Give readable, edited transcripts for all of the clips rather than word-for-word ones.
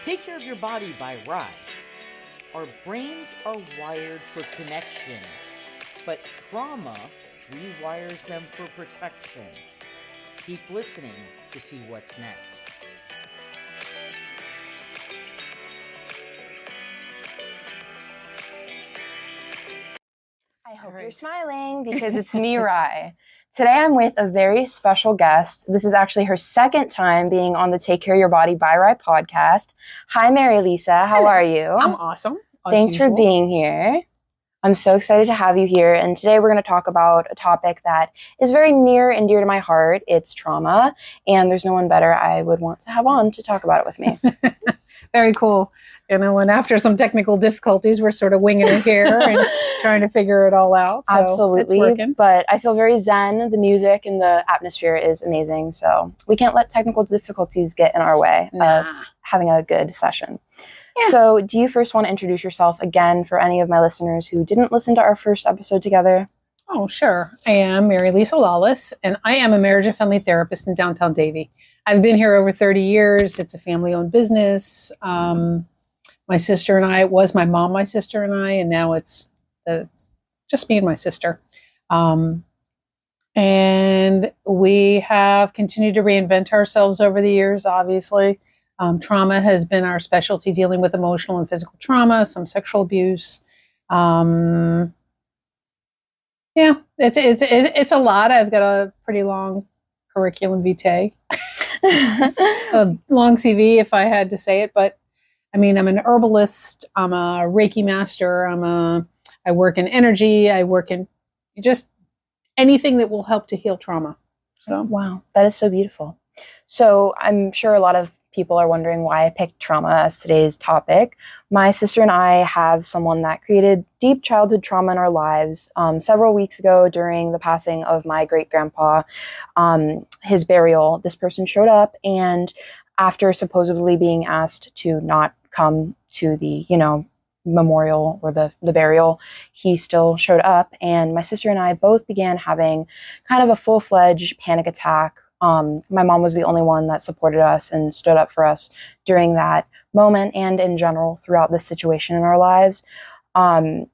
Take Care of Your Body by Rylin. Our brains are wired for connection, but trauma rewires them for protection. Keep listening to see what's next. I hope you're smiling because it's me, Rye. Today I'm with a very special guest. This is actually her second time being on the Take Care of Your Body by Rye podcast. Hi, Marilisa. How are you? I'm awesome. Thanks for being here. I'm so excited to have you here. And today we're going to talk about a topic that is very near and dear to my heart. It's trauma. And there's no one better I would want to have on to talk about it with me. Very cool. And after some technical difficulties, we're sort of winging it here and trying to figure it all out. So absolutely. It's working. But I feel very zen. The music and the atmosphere is amazing. So we can't let technical difficulties get in our way of having a good session. Yeah. So do you first want to introduce yourself again for any of my listeners who didn't listen to our first episode together? Oh, sure. I am Marilisa Lawless, and I am a marriage and family therapist in downtown Davie. I've been here over 30 years. It's a family-owned business. My sister and I, it was my mom, my sister and I, and now it's just me and my sister. And we have continued to reinvent ourselves over the years, obviously. Trauma has been our specialty, dealing with emotional and physical trauma, some sexual abuse. Yeah, it's a lot. I've got a pretty long curriculum vitae, a long CV if I had to say it. But I mean, I'm an herbalist. I'm a Reiki master. I work in energy. I work in just anything that will help to heal trauma. So wow, that is so beautiful. So I'm sure a lot of people are wondering why I picked trauma as today's topic. My sister and I have someone that created deep childhood trauma in our lives. Several weeks ago, during the passing of my great-grandpa, his burial, this person showed up, and after supposedly being asked to not come to the, memorial or the burial, he still showed up, and my sister and I both began having kind of a full-fledged panic attack. My mom was the only one that supported us and stood up for us during that moment and in general throughout this situation in our lives. And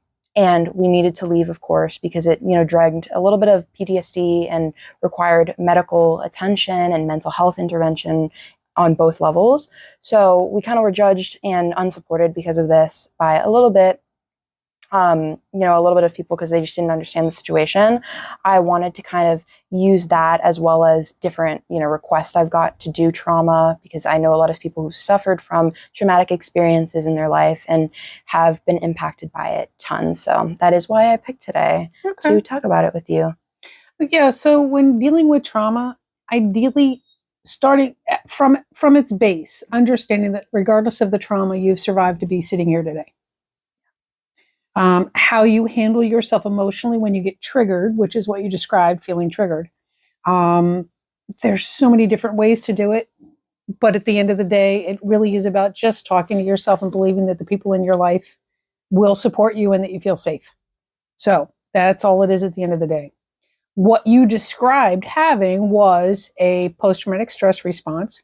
we needed to leave, of course, because it, dragged a little bit of PTSD and required medical attention and mental health intervention on both levels. So we kind of were judged and unsupported because of this by a little bit. A little bit of people because they just didn't understand the situation. I wanted to kind of use that as well as different, requests I've got to do trauma, because I know a lot of people who suffered from traumatic experiences in their life and have been impacted by it tons. So that is why I picked today to talk about it with you. Yeah. So when dealing with trauma, ideally starting from its base, understanding that regardless of the trauma, you've survived to be sitting here today. How you handle yourself emotionally when you get triggered, which is what you described, feeling triggered. There's so many different ways to do it, but at the end of the day, it really is about just talking to yourself and believing that the people in your life will support you and that you feel safe. So that's all it is at the end of the day. What you described having was a post-traumatic stress response.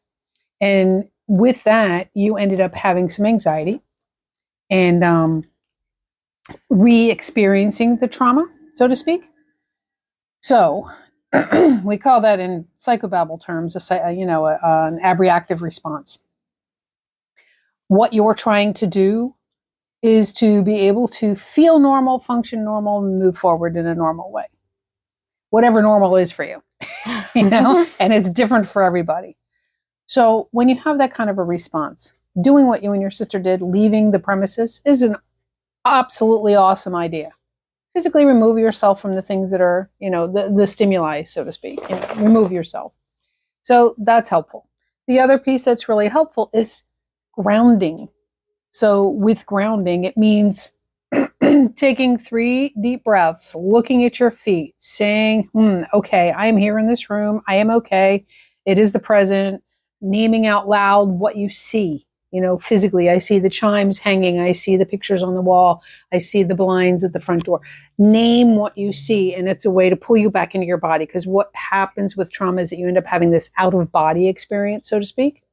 And with that, you ended up having some anxiety and re-experiencing the trauma, so to speak. So we call that in psychobabble terms, an abreactive response. What you're trying to do is to be able to feel normal, function normal, and move forward in a normal way. Whatever normal is for you, and it's different for everybody. So when you have that kind of a response, doing what you and your sister did, leaving the premises, is an absolutely awesome idea. Physically remove yourself from the things that are, the stimuli, so to speak. Remove yourself. So that's helpful. The other piece that's really helpful is grounding. So with grounding, it means taking 3 deep breaths, looking at your feet, saying, okay, I am here in this room. I am okay. It is the present. Naming out loud what you see. Physically, I see the chimes hanging. I see the pictures on the wall. I see the blinds at the front door. Name what you see, and it's a way to pull you back into your body, because what happens with trauma is that you end up having this out-of-body experience, so to speak.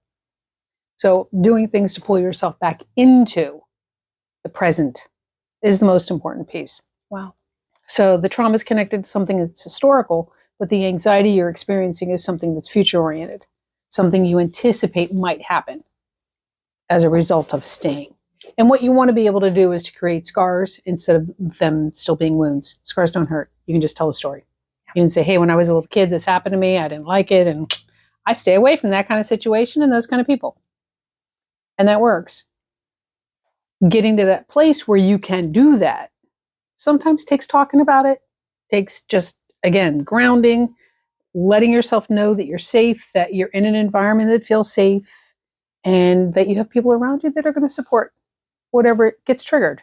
So doing things to pull yourself back into the present is the most important piece. Wow. So the trauma is connected to something that's historical, but the anxiety you're experiencing is something that's future oriented, something you anticipate might happen as a result of staying. And what you want to be able to do is to create scars instead of them still being wounds. Scars don't hurt. You can just tell a story. You can say, hey, when I was a little kid, this happened to me. I didn't like it. And I stay away from that kind of situation and those kind of people. And that works. Getting to that place where you can do that sometimes takes talking about it, takes just, again, grounding, letting yourself know that you're safe, that you're in an environment that feels safe, and that you have people around you that are going to support whatever gets triggered.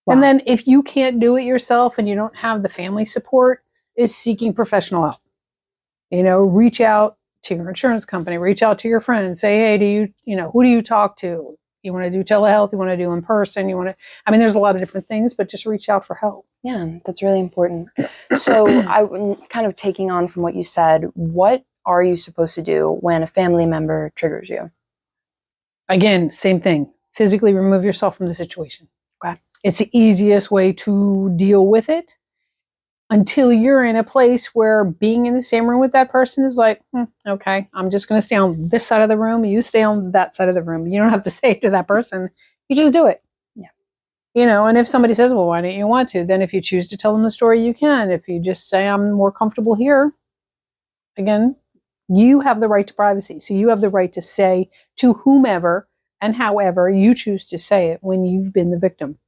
Wow. And then if you can't do it yourself and you don't have the family support, is seeking professional help. Reach out to your insurance company, reach out to your friends, say, hey, who do you talk to? You want to do telehealth? You want to do in person? There's a lot of different things, but just reach out for help. Yeah, that's really important. So I'm kind of taking on from what you said, what are you supposed to do when a family member triggers you? Again, same thing. Physically remove yourself from the situation. Okay. It's the easiest way to deal with it until you're in a place where being in the same room with that person is like, okay, I'm just going to stay on this side of the room. You stay on that side of the room. You don't have to say it to that person. You just do it. Yeah. And if somebody says, well, why don't you want to? Then if you choose to tell them the story, you can. If you just say, I'm more comfortable here, again, you have the right to privacy. So you have the right to say to whomever and however you choose to say it when you've been the victim.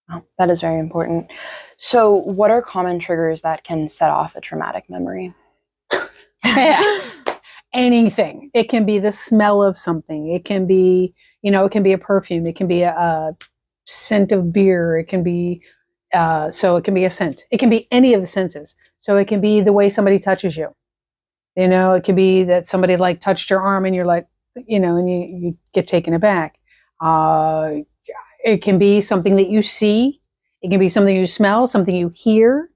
Oh, that is very important. So what are common triggers that can set off a traumatic memory? Anything. It can be the smell of something. It can be, it can be a perfume. It can be a scent of beer. It can be, so it can be a scent. It can be any of the senses. So it can be the way somebody touches you. It could be that somebody touched your arm and you're like, and you get taken aback. It can be something that you see. It can be something you smell, something you hear.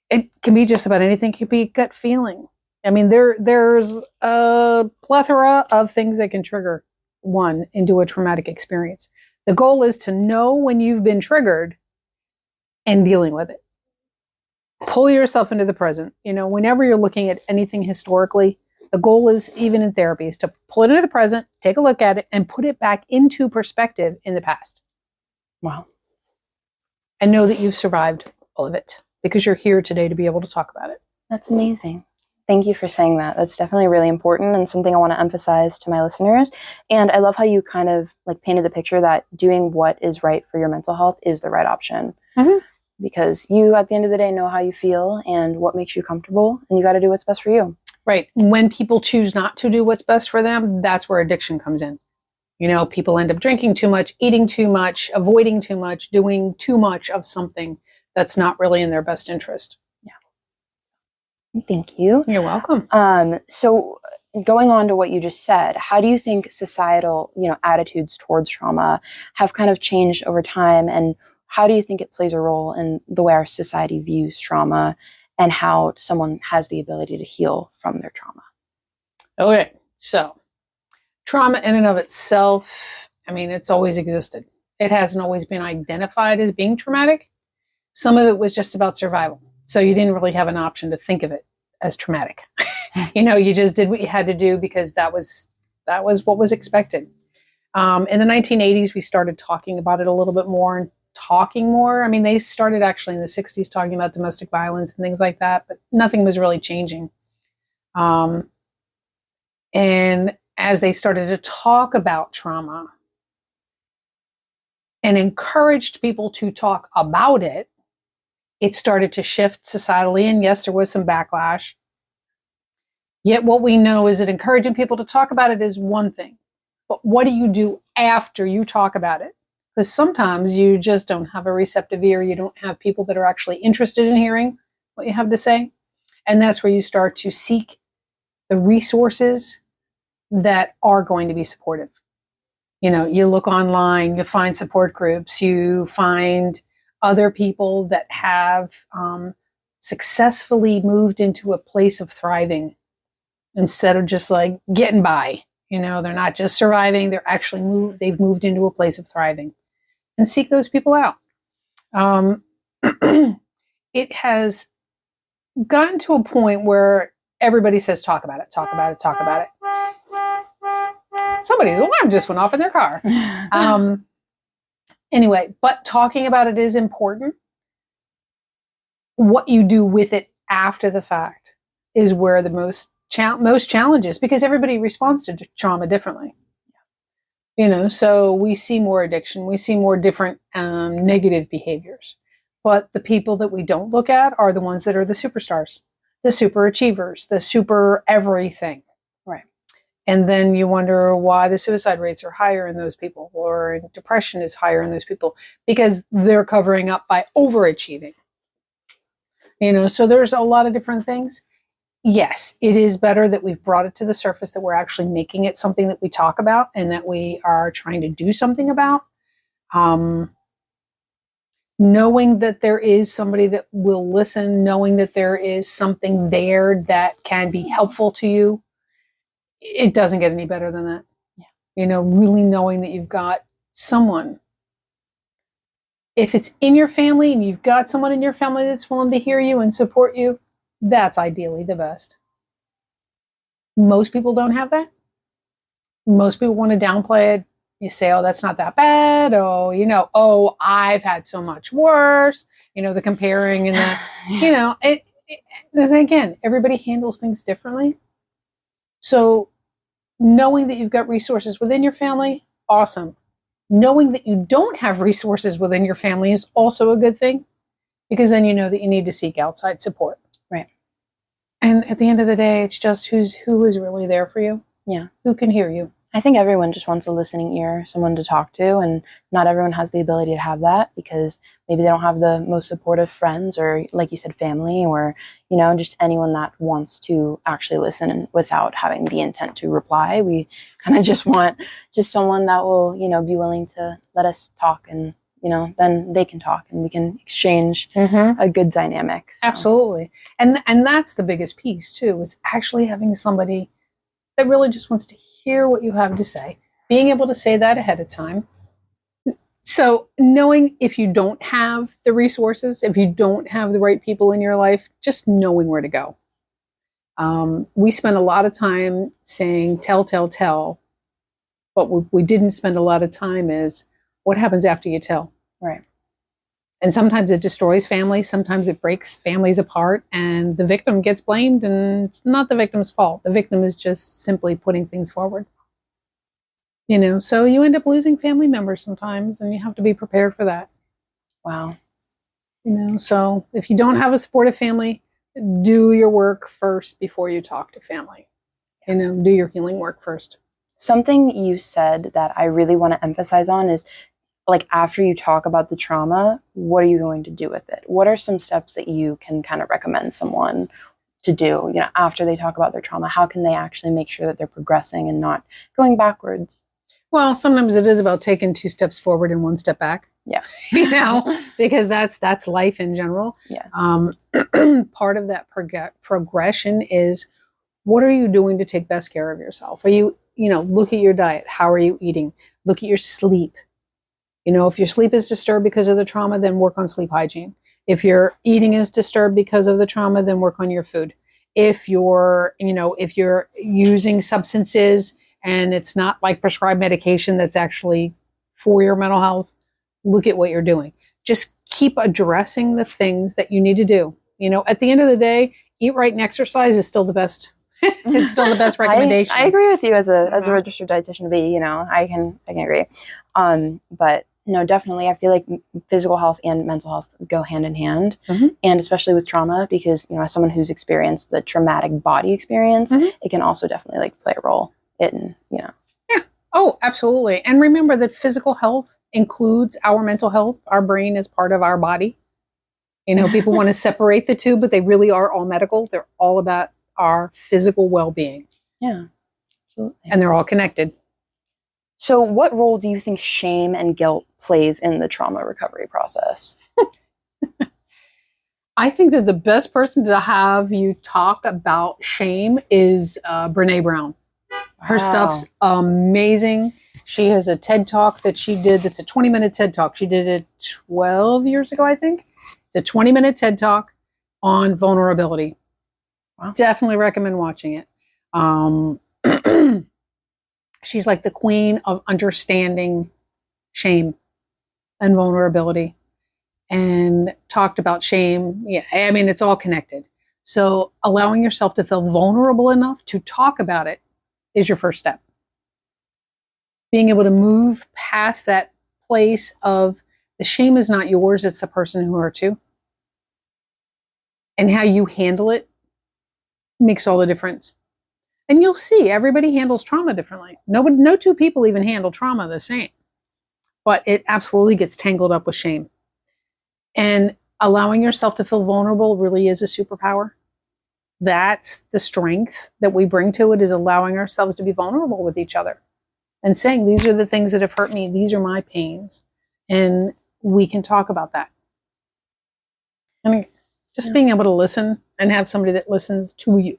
It can be just about anything. It could be gut feeling. There's a plethora of things that can trigger one into a traumatic experience. The goal is to know when you've been triggered and dealing with it. Pull yourself into the present. Whenever you're looking at anything historically, the goal is, even in therapy, is to pull it into the present, take a look at it, and put it back into perspective in the past. Wow. And know that you've survived all of it because you're here today to be able to talk about it. That's amazing. Thank you for saying that. That's definitely really important and something I want to emphasize to my listeners. And I love how you kind of painted the picture that doing what is right for your mental health is the right option. Mm-hmm. Because you, at the end of the day, know how you feel and what makes you comfortable, and you got to do what's best for you. Right. When people choose not to do what's best for them, that's where addiction comes in. People end up drinking too much, eating too much, avoiding too much, doing too much of something that's not really in their best interest. Yeah. Thank you. You're welcome. So going on to what you just said, how do you think societal, attitudes towards trauma have kind of changed over time, and how do you think it plays a role in the way our society views trauma and how someone has the ability to heal from their trauma? Okay, so trauma in and of itself, it's always existed. It hasn't always been identified as being traumatic. Some of it was just about survival. So you didn't really have an option to think of it as traumatic. You just did what you had to do because that was what was expected. In the 1980s, we started talking about it a little bit more and talking more. They started actually in the 60s talking about domestic violence and things like that, but nothing was really changing. And as they started to talk about trauma and encouraged people to talk about it, it started to shift societally. And yes, there was some backlash. Yet what we know is that encouraging people to talk about it is one thing. But what do you do after you talk about it? Because sometimes you just don't have a receptive ear. You don't have people that are actually interested in hearing what you have to say. And that's where you start to seek the resources that are going to be supportive. You look online, you find support groups, you find other people that have successfully moved into a place of thriving instead of just like getting by. They're not just surviving, they've moved into a place of thriving. And seek those people out. It has gotten to a point where everybody says, talk about it, talk about it, talk about it. Somebody's alarm just went off in their car. Anyway, but talking about it is important. What you do with it after the fact is where the most challenges, because everybody responds to trauma differently. So we see more addiction, we see more different negative behaviors. But the people that we don't look at are the ones that are the superstars, the super achievers, the super everything. Right. And then you wonder why the suicide rates are higher in those people, or depression is higher in those people, because they're covering up by overachieving. So there's a lot of different things. Yes, it is better that we've brought it to the surface, that we're actually making it something that we talk about and that we are trying to do something about. Knowing that there is somebody that will listen, knowing that there is something there that can be helpful to you, it doesn't get any better than that. Yeah. Really knowing that you've got someone. If it's in your family and you've got someone in your family that's willing to hear you and support you, that's ideally the best. Most people don't have that. Most people want to downplay it. You say, oh, that's not that bad. Oh, I've had so much worse. The comparing and the, and again, everybody handles things differently. So knowing that you've got resources within your family, awesome. Knowing that you don't have resources within your family is also a good thing, because then you know that you need to seek outside support. Right. And at the end of the day, it's just who is really there for you. Yeah. Who can hear you. I think everyone just wants a listening ear, someone to talk to, and not everyone has the ability to have that, because maybe they don't have the most supportive friends, or like you said, family, or, just anyone that wants to actually listen and without having the intent to reply. We kind of just want just someone that will, be willing to let us talk, and, then they can talk and we can exchange a good dynamic. So. Absolutely. And that's the biggest piece too, is actually having somebody that really just wants to hear what you have to say, being able to say that ahead of time. So knowing if you don't have the resources, if you don't have the right people in your life, just knowing where to go. We spend a lot of time saying, tell, but what we didn't spend a lot of time is what happens after you tell. Right. And sometimes it destroys families, sometimes it breaks families apart, and the victim gets blamed, and it's not the victim's fault. The victim is just simply putting things forward. So you end up losing family members sometimes, and you have to be prepared for that. Wow. So if you don't have a supportive family, do your work first before you talk to family. Do your healing work first. Something you said that I really want to emphasize on is, like, after you talk about the trauma, what are you going to do with it? What are some steps that you can kind of recommend someone to do, after they talk about their trauma? How can they actually make sure that they're progressing and not going backwards? Well, sometimes it is about taking 2 steps forward and 1 step back. Yeah. Because that's life in general. Yeah. Part of that progression is, what are you doing to take best care of yourself? Are you, look at your diet. How are you eating? Look at your sleep. If your sleep is disturbed because of the trauma, then work on sleep hygiene. If your eating is disturbed because of the trauma, then work on your food. If you're using substances and it's not like prescribed medication that's actually for your mental health, look at what you're doing. Just keep addressing the things that you need to do. At the end of the day, eat right and exercise is still the best. It's still the best recommendation. I agree with you as a registered dietitian to be. I can agree. But no, definitely, I feel like physical health and mental health go hand in hand, and especially with trauma, because as someone who's experienced the traumatic body experience, it can also definitely play a role in Yeah. Oh, absolutely. And remember that physical health includes our mental health. Our brain is part of our body. People want to separate the two, but they really are all medical. They're all about our physical well-being. Yeah, absolutely. And they're all connected. So what role do you think shame and guilt plays in the trauma recovery process? I think that the best person to have you talk about shame is Brene Brown. Her stuff's amazing. She has a TED Talk that she did that's a 20-minute TED Talk. She did it 12 years ago, I think. It's a 20-minute TED Talk on vulnerability. Wow. Definitely recommend watching it. She's like the queen of understanding shame and vulnerability, and talked about shame. Yeah, I mean, it's all connected. So allowing yourself to feel vulnerable enough to talk about it is your first step. Being able to move past that place of the shame is not yours, it's the person who hurt you. And how you handle it makes all the difference. And you'll see everybody handles trauma differently. No two people even handle trauma the same. But it absolutely gets tangled up with shame. And allowing yourself to feel vulnerable really is a superpower. That's the strength that we bring to it, is allowing ourselves to be vulnerable with each other and saying, these are the things that have hurt me. These are my pains. And we can talk about that. I mean, just being able to listen and have somebody that listens to you.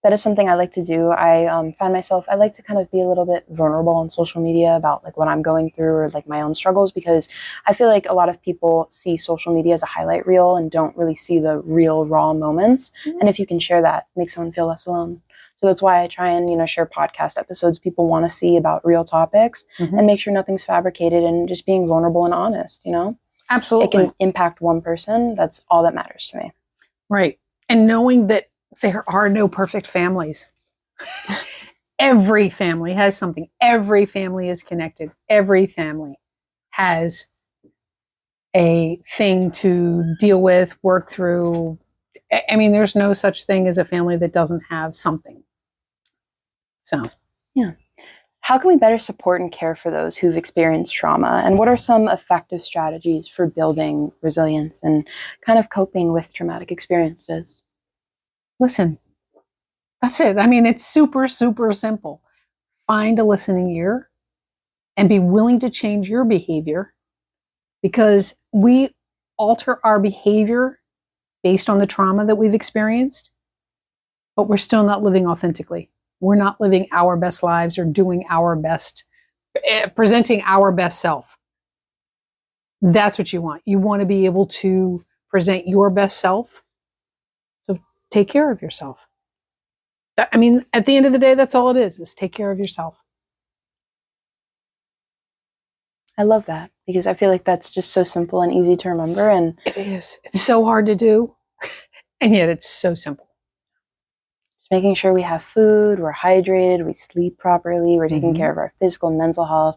That is something I like to do. I find myself, I like to kind of be a little bit vulnerable on social media about like what I'm going through or like my own struggles, because I feel like a lot of people see social media as a highlight reel and don't really see the real raw moments. Mm-hmm. And if you can share that, make someone feel less alone. So that's why I try and, share podcast episodes people want to see about real topics, mm-hmm. and make sure nothing's fabricated, and just being vulnerable and honest, Absolutely. It can impact one person. That's all that matters to me. Right. And knowing that there are no perfect families. Every family has something. Every family is connected. Every family has a thing to deal with, work through. I mean, there's no such thing as a family that doesn't have something. So, yeah. How can we better support and care for those who've experienced trauma? And what are some effective strategies for building resilience and kind of coping with traumatic experiences? Listen, that's it. I mean, it's super, super simple. Find a listening ear and be willing to change your behavior, because we alter our behavior based on the trauma that we've experienced, but we're still not living authentically. We're not living our best lives or doing our best, presenting our best self. That's what you want. You want to be able to present your best self. So take care of yourself. I mean, at the end of the day, that's all it is take care of yourself. I love that, because I feel like that's just so simple and easy to remember. And it is. It's so hard to do, and yet it's so simple. Just making sure we have food, we're hydrated, we sleep properly, we're taking, mm-hmm. care of our physical and mental health.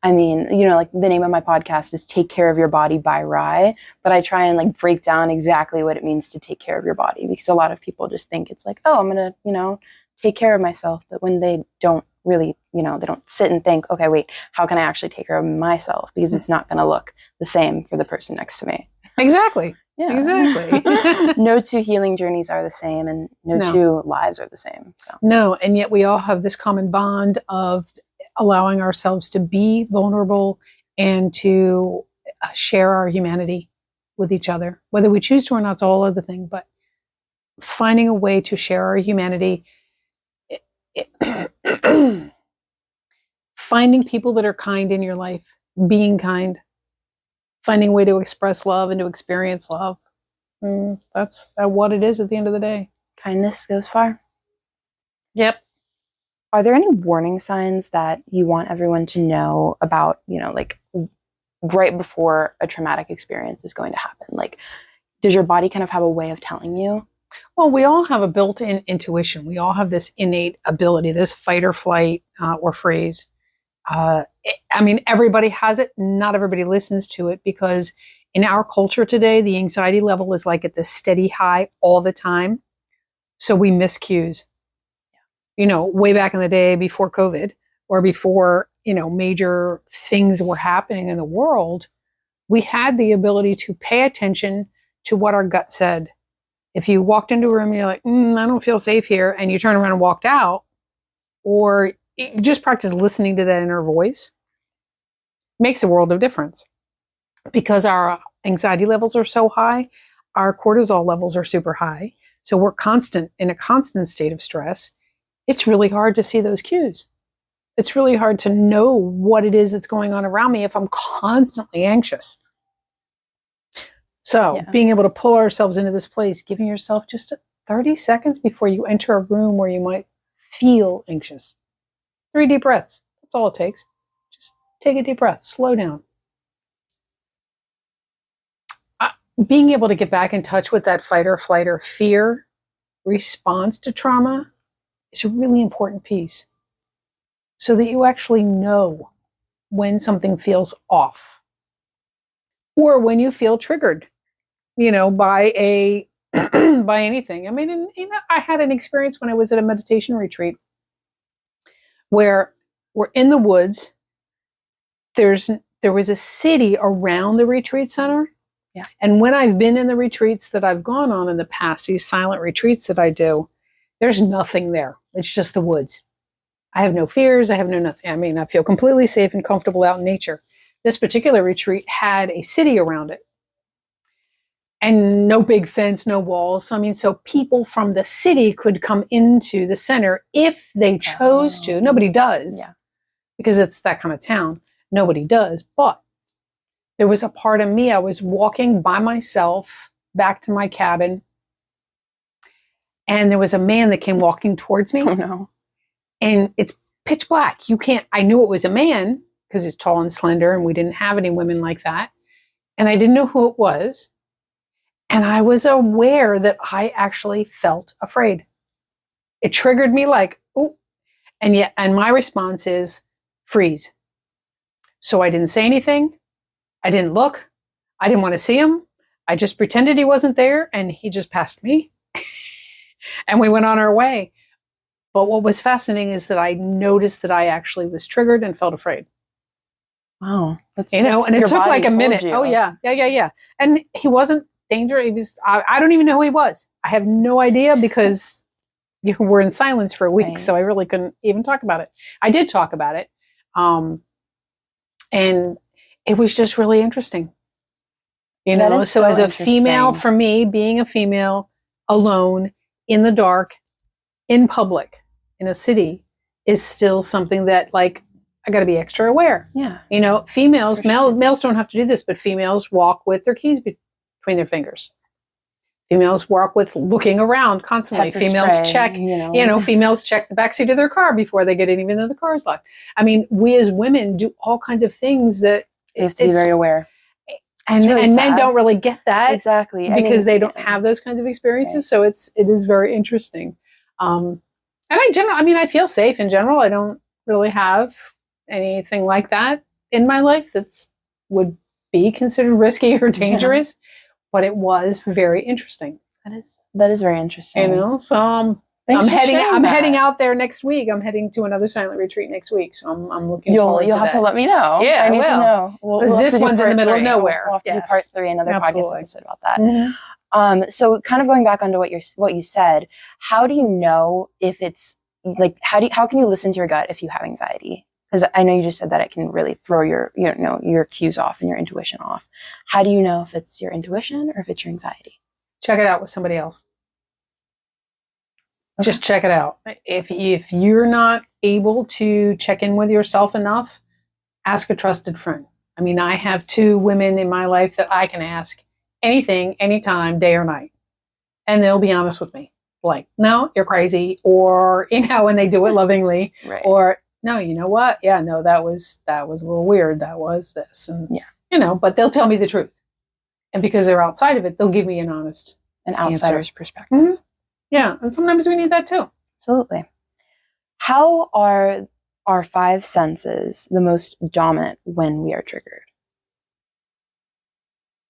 I mean, like the name of my podcast is Take Care of Your Body by Rye, but I try and like break down exactly what it means to take care of your body, because a lot of people just think it's like, oh, I'm going to, take care of myself. But when they don't really, they don't sit and think, okay, wait, how can I actually take care of myself? Because it's not going to look the same for the person next to me. Exactly. Yeah. Exactly. No two healing journeys are the same, and no two lives are the same. So. No, and yet we all have this common bond of allowing ourselves to be vulnerable and to share our humanity with each other. Whether we choose to or not, it's a whole other thing, but finding a way to share our humanity, finding people that are kind in your life, being kind, finding a way to express love and to experience love. That's what it is at the end of the day. Kindness goes far. Yep. Are there any warning signs that you want everyone to know about, like right before a traumatic experience is going to happen? Like, does your body kind of have a way of telling you? Well, we all have a built-in intuition. We all have this innate ability, this fight or flight or freeze. I mean, everybody has it. Not everybody listens to it, because in our culture today, the anxiety level is like at this steady high all the time. So we miss cues. Way back in the day before COVID or before, major things were happening in the world, we had the ability to pay attention to what our gut said. If you walked into a room and you're like, I don't feel safe here, and you turn around and walked out, or just practice listening to that inner voice, makes a world of difference. Because our anxiety levels are so high, our cortisol levels are super high. So we're in a constant state of stress. It's really hard to see those cues. It's really hard to know what it is that's going on around me if I'm constantly anxious. So being able to pull ourselves into this place, giving yourself just 30 seconds before you enter a room where you might feel anxious. 3 deep breaths. That's all it takes. Just take a deep breath. Slow down. Being able to get back in touch with that fight or flight or fear response to trauma is a really important piece, so that you actually know when something feels off or when you feel triggered, by by anything. I mean, I had an experience when I was at a meditation retreat where we're in the woods. There was a city around the retreat center. Yeah. And when I've been in the retreats that I've gone on in the past, these silent retreats that I do, there's nothing there. It's just the woods. I have no fears. I have no nothing. I mean, I feel completely safe and comfortable out in nature. This particular retreat had a city around it. And no big fence, no walls. So people from the city could come into the center if they chose to. Nobody does. Yeah. Because it's that kind of town. Nobody does. But there was a part of me, I was walking by myself back to my cabin, and there was a man that came walking towards me. Oh no. And it's pitch black. I knew it was a man because he's tall and slender, and we didn't have any women like that. And I didn't know who it was. And I was aware that I actually felt afraid. It triggered me like, oh, and my response is freeze. So I didn't say anything. I didn't look. I didn't want to see him. I just pretended he wasn't there, and he just passed me. And we went on our way. But what was fascinating is that I noticed that I actually was triggered and felt afraid. Wow. And it took like a minute. You. Oh, yeah. And he wasn't dangerous. I don't even know who he was. I have no idea because you were in silence for a week. Right. So I really couldn't even talk about it. I did talk about it. And it was just really interesting. So as a female, for me, being a female alone in the dark, in public, in a city, is still something that, like, I got to be extra aware. Yeah. Females, males don't have to do this, but females walk with their keys between their fingers. Females walk with looking around constantly. Females check, females check the backseat of their car before they get in, even though the car is locked. I mean, we as women do all kinds of things that you have to be very aware. And men don't really get that. Exactly. Because they don't have those kinds of experiences. Right. So it is very interesting. And I feel safe in general. I don't really have anything like that in my life that's would be considered risky or dangerous. Yeah. But it was very interesting. That is very interesting. So I'm heading out there next week. I'm heading to another silent retreat next week. So I'm looking forward to that. You'll have to let me know. Yeah, I need to know. Because this one's in the middle of nowhere. We'll have to do part 3, another podcast episode about that. Mm-hmm. So kind of going back onto what you said, how do you know if it's like, how can you listen to your gut if you have anxiety? Because I know you just said that it can really throw your cues off and your intuition off. How do you know if it's your intuition or if it's your anxiety? Check it out with somebody else. Okay. Just check it out. If you're not able to check in with yourself enough, ask a trusted friend. I mean, I have 2 women in my life that I can ask anything, anytime, day or night. And they'll be honest with me. Like, no, you're crazy. Or, and they do it lovingly. Right. Or, no, you know what? Yeah, no, that was a little weird. That was this. And, but they'll tell me the truth. And because they're outside of it, they'll give me an outsider's perspective. Mm-hmm. Yeah. And sometimes we need that too. Absolutely. How are our 5 senses the most dominant when we are triggered?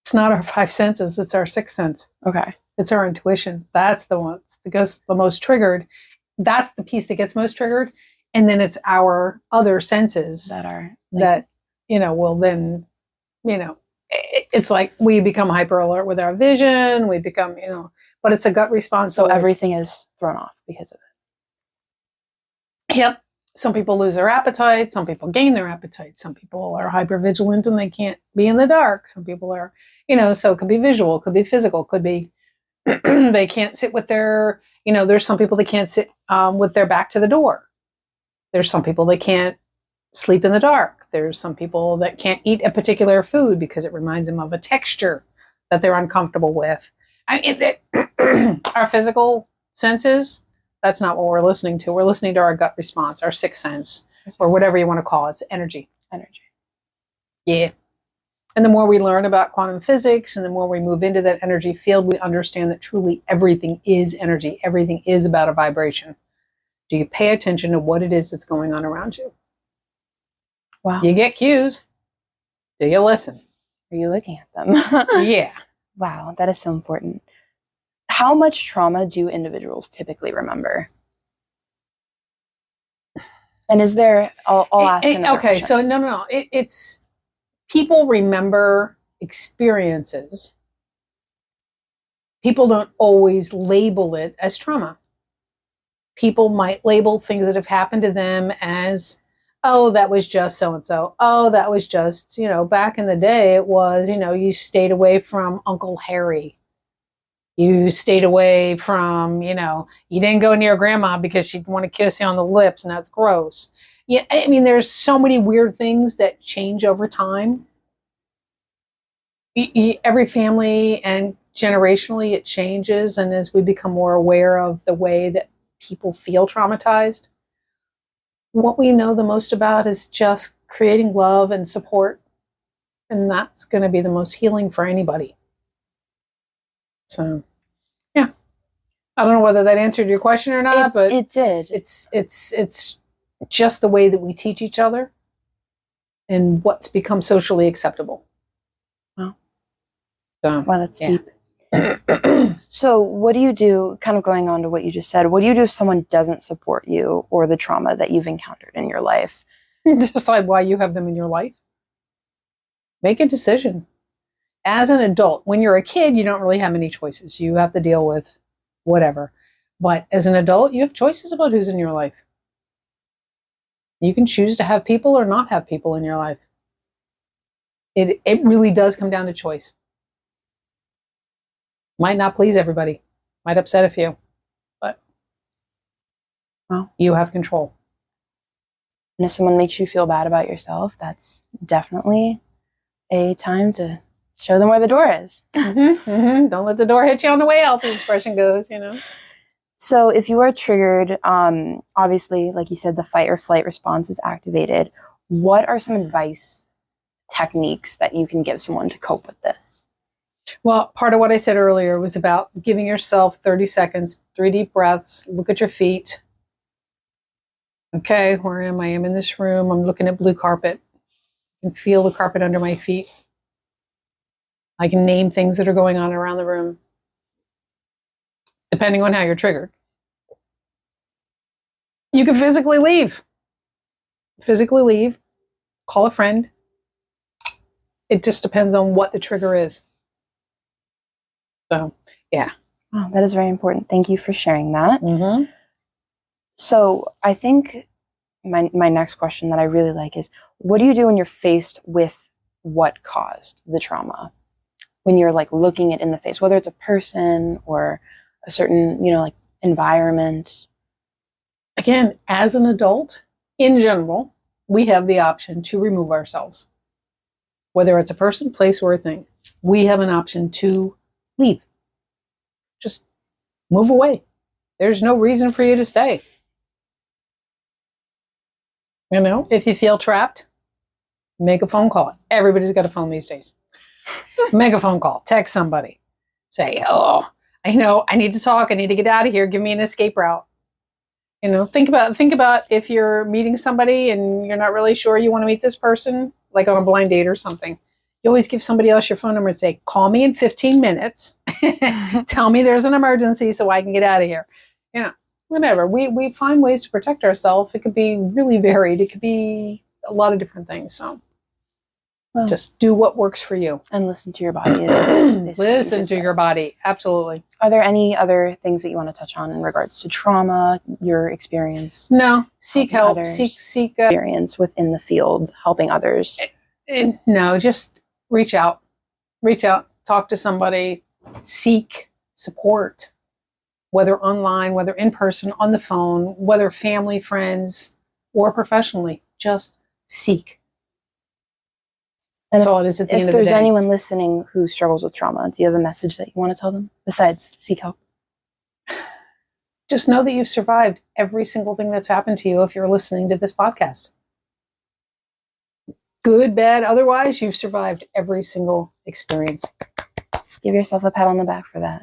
It's not our 5 senses. It's our 6th sense. Okay. It's our intuition. That's the one that gets the most triggered. That's the piece that gets most triggered. And then it's our other senses that will then, it's like we become hyper alert with our vision. We become, but it's a gut response. So everything is thrown off because of it. Yep. Some people lose their appetite. Some people gain their appetite. Some people are hypervigilant and they can't be in the dark. Some people are, so it could be visual, it could be physical, could be they can't sit with their, there's some people that can't sit with their back to the door. There's some people that can't sleep in the dark. There's some people that can't eat a particular food because it reminds them of a texture that they're uncomfortable with. Our physical senses, that's not what we're listening to. We're listening to our gut response, our sixth sense, or whatever you want to call it. It's energy. Energy. Yeah. And the more we learn about quantum physics and the more we move into that energy field, we understand that truly everything is energy. Everything is about a vibration. Do you pay attention to what it is that's going on around you? Wow. You get cues. Do you listen? Are you looking at them? Yeah. Wow, that is so important. How much trauma do individuals typically remember? And is there, I'll ask another okay, question. so no. It's people remember experiences. People don't always label it as trauma. People might label things that have happened to them as, oh, that was just so-and-so. Oh, that was just, back in the day, it was, you stayed away from Uncle Harry. You stayed away from, you didn't go near grandma because she'd want to kiss you on the lips, and that's gross. Yeah, I mean, there's so many weird things that change over time. Every family and generationally it changes, and as we become more aware of the way that people feel traumatized, what we know the most about is just creating love and support, and that's going to be the most healing for anybody. So, yeah, I don't know whether that answered your question or not, but it did. It's just the way that we teach each other and what's become socially acceptable. Wow. So, wow, that's deep. So what do you do, kind of going on to what you just said, what do you do if someone doesn't support you or the trauma that you've encountered in your life? Decide why you have them in your life. Make a decision. As an adult, when you're a kid, you don't really have many choices. You have to deal with whatever. But as an adult, you have choices about who's in your life. You can choose to have people or not have people in your life. It really does come down to choice. Might not please everybody. Might upset a few. But well, you have control. And if someone makes you feel bad about yourself, that's definitely a time to show them where the door is. Don't let the door hit you on the way out, the expression goes, So if you are triggered, obviously, like you said, the fight or flight response is activated. What are some advice techniques that you can give someone to cope with this? Well, part of what I said earlier was about giving yourself 30 seconds, 3 deep breaths, look at your feet. Okay, where am I? I'm in this room. I'm looking at blue carpet. I can feel the carpet under my feet. I can name things that are going on around the room, depending on how you're triggered. You can physically leave. Call a friend. It just depends on what the trigger is. So, yeah. Wow, that is very important. Thank you for sharing that. Mm-hmm. So I think my next question that I really like is, what do you do when you're faced with what caused the trauma? When you're like looking it in the face, whether it's a person or a certain, like environment. Again, as an adult, in general, we have the option to remove ourselves. Whether it's a person, place, or a thing, we have an option to leave. Just move away. There's no reason for you to stay. If you feel trapped, make a phone call. Everybody's got a phone these days. Make a phone call. Text somebody. Say, oh, I need to talk. I need to get out of here. Give me an escape route. Think about if you're meeting somebody and you're not really sure you want to meet this person, like on a blind date or something. You always give somebody else your phone number and say, call me in 15 minutes. Tell me there's an emergency so I can get out of here. Whatever. We find ways to protect ourselves. It could be really varied. It could be a lot of different things. So Well, Just do what works for you. and listen to your body. Is Listen to your body. Absolutely. Are there any other things that you want to touch on in regards to trauma, your experience? No, seek help. Others. Seek Experience within the field, helping others. No, just reach out. Reach out. Talk to somebody. Seek support, whether online, whether in person, on the phone, whether family, friends, or professionally. Just seek. And That's all it is at the end if of the there's day. anyone listening who struggles with trauma, do you have a message that you want to tell them besides seek help? Just know that you've survived every single thing that's happened to you if you're listening to this podcast. Good, bad, otherwise, you've survived every single experience. Give yourself a pat on the back for that.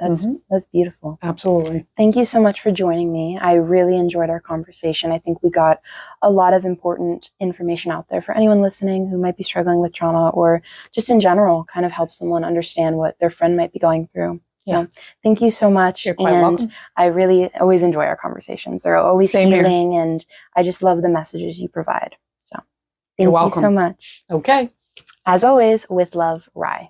That's beautiful. Absolutely. Thank you so much for joining me. I really enjoyed our conversation. I think we got a lot of important information out there for anyone listening who might be struggling with trauma, or just in general, kind of help someone understand what their friend might be going through. So thank you so much. You're quite welcome. I really always enjoy our conversations. They're always Same here. healing, and I just love the messages you provide. So You're thank you welcome. so much. Okay. As always, with love, Rye.